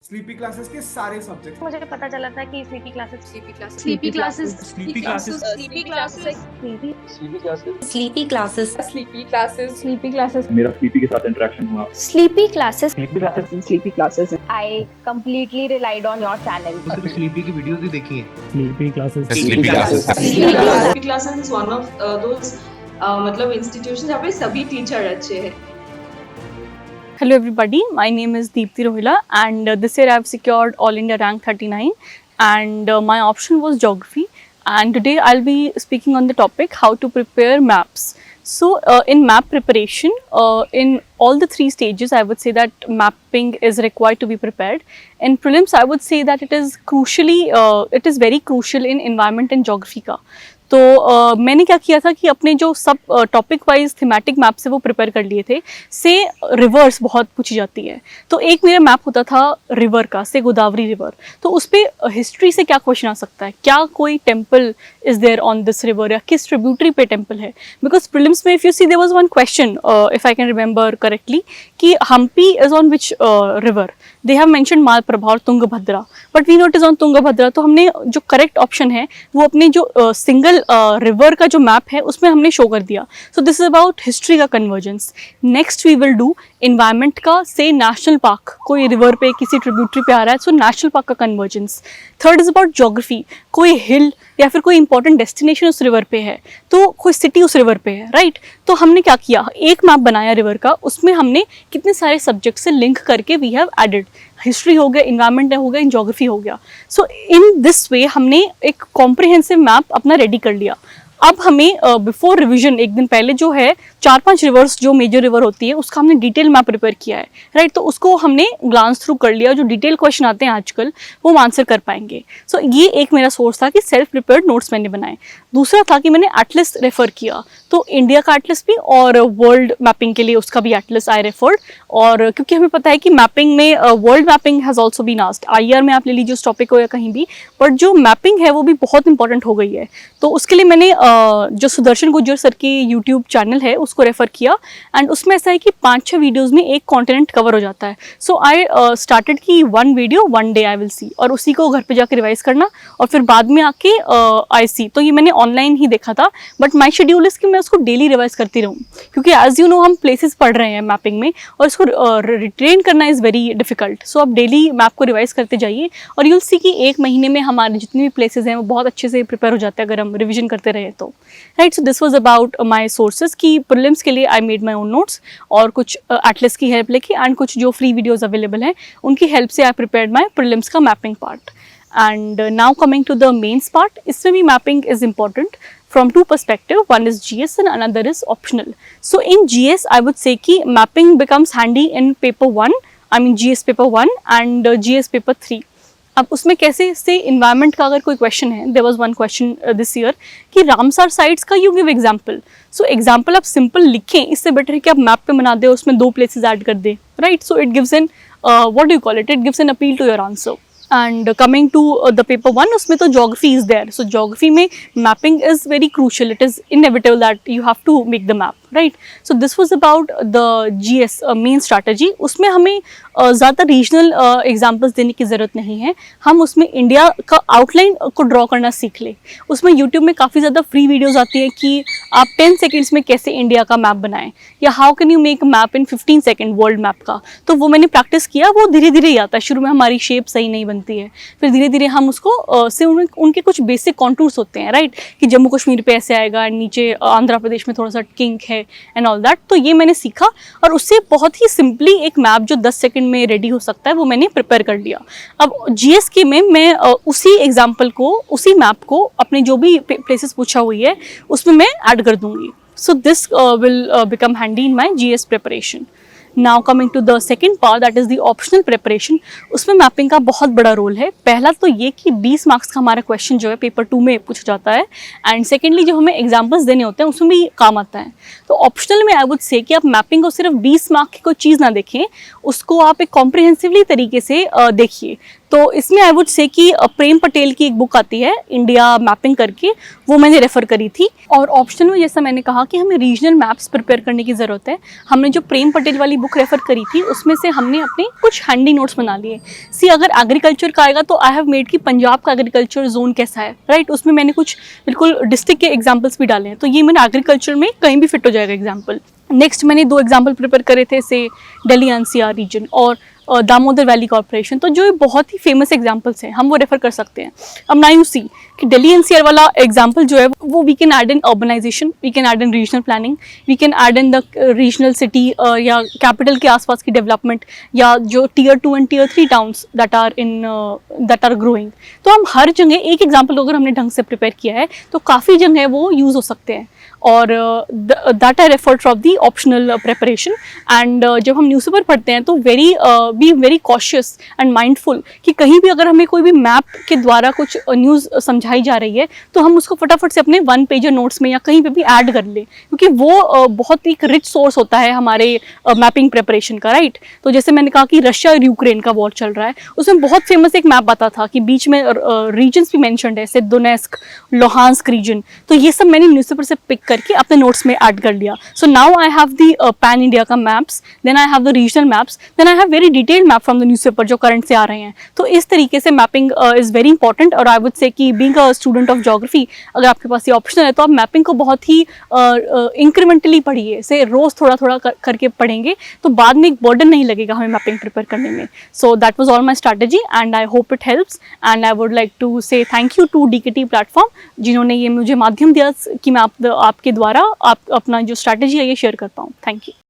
Sleepy classes के सारे subject. मुझे पता चला था कि sleepy classes sleepy classes sleepy classes sleepy classes sleepy classes sleepy classes sleepy classes मेरा स्लीपी के साथ इंटरेक्शन हुआ। Sleepy classes sleepy classes I completely relied on your channel. Sleepy की वीडियोस भी देखी है। Sleepy classes sleepy classes is one of those मतलब institution जहाँ पे सभी टीचर अच्छे हैं। Hello everybody, my name is Deepthi Rohila and this year I have secured All India rank 39 and my option was geography, and today I'll be speaking on the topic how to prepare maps. So in map preparation, in all the three stages I would say that mapping is required to be prepared. In prelims I would say that it is very crucial in environment and geography का. तो मैंने क्या किया था कि अपने जो सब टॉपिक वाइज थीमेटिक मैप्स है वो प्रिपेयर कर लिए थे। से रिवर्स बहुत पूछी जाती है, तो एक मेरा मैप होता था रिवर का, से गोदावरी रिवर। तो उस पर हिस्ट्री से क्या क्वेश्चन आ सकता है, क्या कोई temple is there on this river या किस ट्रिब्यूटरी पे टेम्पल है। बिकॉज प्रीलिम्स में if you see there was one question, if I can remember correctly, कि Hampi is on which river. They have mentioned Malaprabha और Tungabhadra, but we know it is on Tungabhadra. तो हमने जो करेक्ट ऑप्शन है वो अपने जो सिंगल रिवर का जो मैप है उसमें हमने शो कर दिया। So this is about history का convergence. Next we will do environment का, से नेशनल पार्क कोई रिवर पे किसी ट्रिब्यूटरी पे आ रहा है, सो नेशनल पार्क का convergence. Third is about geography, कोई हिल या फिर कोई इंपॉर्टेंट डेस्टिनेशन उस रिवर पे है, तो कोई सिटी उस रिवर पे है, राइट। तो हमने क्या किया, एक मैप बनाया रिवर का, उसमें हमने कितने सारे सब्जेक्ट से लिंक करके वी हैव एडेड, हिस्ट्री हो गया, इन्वायरमेंट हो गया, ज्योग्राफी हो गया। सो इन दिस वे हमने एक कॉम्प्रिहेंसिव मैप अपना रेडी कर लिया। अब हमें बिफोर रिवीजन एक दिन पहले जो है 4-5 रिवर्स जो मेजर रिवर होती है उसका हमने डिटेल मैप प्रिपेयर किया है, राइट। तो उसको हमने ग्लांस थ्रू कर लिया, जो डिटेल क्वेश्चन आते हैं आजकल वो हम आंसर कर पाएंगे। सो ये एक मेरा सोर्स था कि सेल्फ प्रिपेयर्ड नोट्स मैंने बनाए। दूसरा था कि मैंने एटलस रेफर किया, तो इंडिया का एटलस भी और वर्ल्ड मैपिंग के लिए उसका भी एटलस आई रेफर्ड। और क्योंकि हमें पता है कि मैपिंग में world mapping has also been asked, IR में आप ले लीजिए उस टॉपिक को या कहीं भी, बट जो मैपिंग है वो भी बहुत इंपॉर्टेंट हो गई है। तो उसके लिए मैंने जो सुदर्शन गुज्जर सर की यूट्यूब चैनल है उसको रेफर किया, एंड उसमें ऐसा है कि 5-6 वीडियोस में एक कॉन्टिनेंट कवर हो जाता है। सो आई स्टार्टेड की 1 video 1 day I will see, और उसी को घर पे जाके रिवाइज करना और फिर बाद में आके आई सी। तो ये मैंने ऑनलाइन ही देखा था, बट माई शेड्यूल इज कि मैं उसको डेली रिवाइज करती रहूँ, क्योंकि एज यू नो हम प्लेसेस पढ़ रहे हैं मैपिंग में और इसको रिट्रेन करना इज़ वेरी डिफिकल्ट। सो आप डेली मैप को रिवाइज करते जाइए और यूल सी कि एक महीने में हमारे जितने भी प्लेसेस हैं वो बहुत अच्छे से प्रिपेयर हो जाते हैं अगर हम रिविजन करते रहे तो, right. So this was about my sources की प्रीलिम्स के लिए I made my own notes और कुछ एटलस की हेल्प लेके एंड कुछ जो फ्री वीडियोस अवेलेबल हैं उनकी हेल्प से आई प्रिपेयर्ड माय प्रीलिम्स का mapping part. And now coming to the mains part, इसमें भी mapping is important from two perspective. One is GS and another is optional. So in GS I would say कि mapping becomes handy in paper 1, I mean GS paper 1 and GS paper 3. अब उसमें कैसे से environment का अगर कोई question है, there was one question this year कि रामसर साइट्स का you give example. So example आप सिंपल लिखें, इससे बेटर है कि आप मैप पे बना दे उसमें 2 प्लेसेस ऐड कर दे, right. So it gives an what do you call it, it gives an appeal to your answer. And coming to the paper 1, उसमें तो geography is there. So geography में mapping is very crucial. It is inevitable that you have to make the map, right? So this was about the GS main strategy. उसमें हमें ज़्यादा regional examples देने की ज़रूरत नहीं है, हम उसमें इंडिया का आउटलाइन को ड्रॉ करना सीख लें। उसमें यूट्यूब में काफ़ी ज़्यादा फ्री वीडियोस आती हैं कि आप 10 सेकेंड्स में कैसे इंडिया का मैप बनाएं, या how can you make map in 15 second world map का। तो वो मैंने प्रैक्टिस किया, वो धीरे धीरे ही आता है। शुरू में हमारी शेप सही नहीं बनती है, फिर धीरे धीरे हम उसको से उनके कुछ बेसिक कॉन्टूर्स होते हैं, राइट, कि जम्मू कश्मीर पे ऐसे आएगा, नीचे आंध्र प्रदेश में थोड़ा सा किंक है एंड ऑल दैट। तो ये मैंने सीखा और उससे बहुत ही सिंपली एक मैप जो 10 सेकेंड में रेडी हो सकता है वो मैंने प्रिपेयर कर लिया। अब GS के में मैं उसी एग्जाम्पल को, उसी मैप को अपने जो भी प्लेसेस पूछा हुई है उसमें मैं ऐड कर दूंगी। So this will become handy in my GS preparation. Now coming to the second part, that is the optional preparation. उसमें मैपिंग का बहुत बड़ा रोल है। पहला तो ये कि 20 मार्क्स का हमारा क्वेश्चन जो है पेपर 2 में पूछा जाता है, एंड सेकेंडली जो हमें एग्जाम्पल्स देने होते हैं उसमें भी काम आता है। तो ऑप्शनल में आई वुड से कि आप मैपिंग को सिर्फ 20 मार्क की कोई चीज़ ना देखें, उसको आप एक कॉम्प्रिहेंसिवली तरीके से देखिए। तो इसमें आई वुड से कि प्रेम पटेल की एक बुक आती है इंडिया मैपिंग करके, वो मैंने रेफ़र करी थी। और ऑप्शन में जैसा मैंने कहा कि हमें रीजनल मैप्स प्रिपेयर करने की ज़रूरत है। हमने जो प्रेम पटेल वाली बुक रेफ़र करी थी उसमें से हमने अपने कुछ हैंडी नोट्स बना लिए। सी अगर एग्रीकल्चर का आएगा तो आई हैव मेड कि पंजाब का एग्रीकल्चर जोन कैसा है, राइट। उसमें मैंने कुछ बिल्कुल डिस्ट्रिक्ट के एग्जाम्पल्स भी डाले हैं, तो ये मैंने एग्रीकल्चर में कहीं भी फिट हो जाएगा एग्जाम्पल। नेक्स्ट मैंने 2 एग्जाम्पल प्रिपेयर करे थे, से दिल्ली एनसीआर रीजन और दामोदर वैली कॉर्पोरेशन, तो जो बहुत ही फेमस एग्जाम्पल्स हैं हम वो रेफर कर सकते हैं। अब ना यू सी कि दिल्ली एनसीआर वाला एग्जाम्पल जो है वो we can add in urbanization, we can add in regional planning, we can add in the regional city या कैपिटल के आसपास की डेवलपमेंट, या जो Tier 2 and Tier 3 towns that are growing. तो हम हर जगह एक एग्जाम्पल अगर हमने ढंग से प्रिपेयर किया है तो काफ़ी जगह वो यूज़ हो सकते हैं। और that I refer from the optional preparation. And जब हम न्यूज़पेपर पढ़ते हैं तो be very cautious and mindful कि कहीं भी अगर हमें कोई भी मैप के द्वारा कुछ न्यूज़ समझाई जा रही है तो हम उसको फटाफट से अपने 1 पेजर नोट्स में या कहीं पे भी ऐड कर लें, क्योंकि वो बहुत एक रिच सोर्स होता है हमारे मैपिंग प्रेपरेशन का, राइट। तो जैसे मैंने कहा कि रशिया और यूक्रेन का वॉर चल रहा है, उसमें बहुत फेमस एक मैप आता था कि बीच में रीजन्स भी मैंशनड है, जैसे दोनेस्क, लोहांस्क रीजन। तो ये सब मैंने न्यूज़पेपर से पिक करके अपने नोट्स में ऐड कर लिया। So now I have the pan India का maps, then I have the regional maps, then I have very detailed map from the newspaper जो करंट से आ रहे हैं। तो इस तरीके से मैपिंग इज़ वेरी इंपॉर्टेंट। और आई वुड से कि being a student of geography, अगर आपके पास ये ऑप्शन है तो आप मैपिंग को बहुत ही इंक्रीमेंटली पढ़िए, से रोज़ थोड़ा थोड़ा करके पढ़ेंगे तो बाद में एक बर्डन नहीं लगेगा हमें मैपिंग प्रिपेयर करने में। So that was all my strategy and I hope it helps. And I would like to say thank you to DKT platform, जिन्होंने ये मुझे माध्यम दिया कि मैं आपके द्वारा आप अपना जो स्ट्रैटेजी है ये शेयर कर पाऊँ। Thank you.